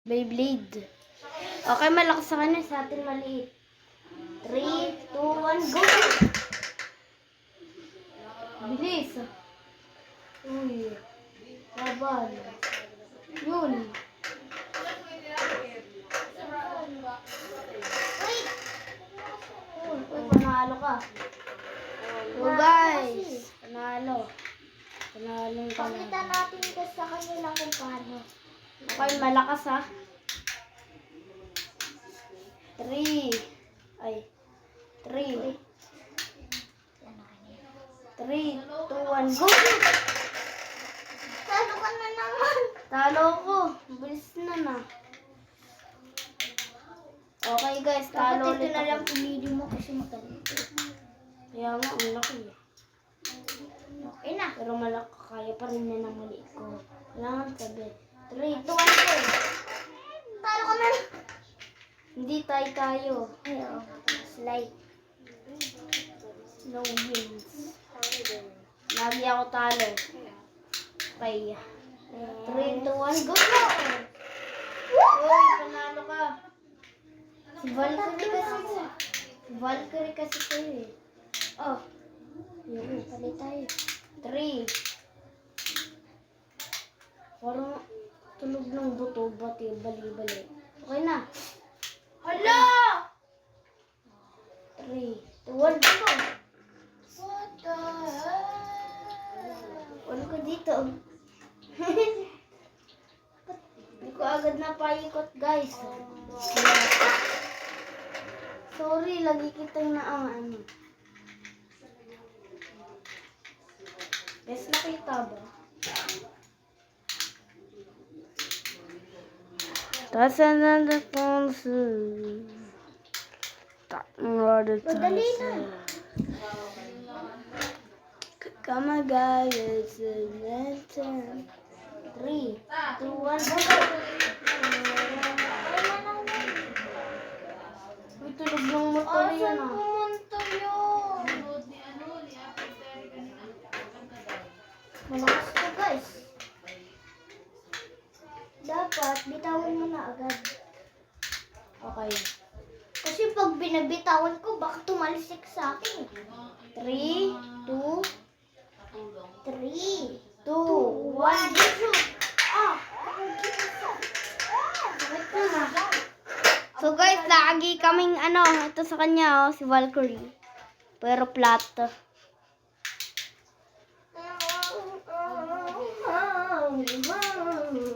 Beyblade. Okay, malakas sa kanya. Sa atin maliit. 3, 2, 1, go! Bilis. Uy. Laban. Yun. Uy, panalo ka. So guys, panalo. Panalo. Pakita natin kasi sa kanila kung paano. Okay, malakas ha. 3. 3, 2, 1, go! Talo ka na naman. Talo ko. Bilis na. Okay guys, talo Dapat ito ulit na lang ako. pinili mo kasi magaling. Kaya nga, ang laki. Okay na. Pero malaki, kaya pa rin na ng maliit ko. Kailangan sabi. 3, 2, 1, go! Talo ka na. Hindi tayo. Ayaw. Slide. No wins. Lagi ako talo. Okay. 3, 2, 1, go! Uy, panalo ka. Si Valkyrie kasi sa'yo eh. Oh. Yun, palit tayo. 3. Parang tunog ng buto, bati, bali-bali. Okay na. Hala! 3, 2, 1, go! What the hell? Wala ko dito. Hindi ko agad na paikot, guys. Sorry, lagi kitang ano. Guys, nakita ba? That's another sponsor. Madali na. Come on, guys. It's a lantern. 3, 2, 1, go! Uy, tulog ng motor yun Asan ah. pumunta yun? Malakas ka guys. Dapat bitawan mo na agad. Okay. Kasi pag binabitawan ko, baka tumalsik sa akin. 3, 2, 3, 2, 1. 1, Ah! Sakit na na. So guys, lagi kaming ito sa kanya, si Valkyrie. Pero flat.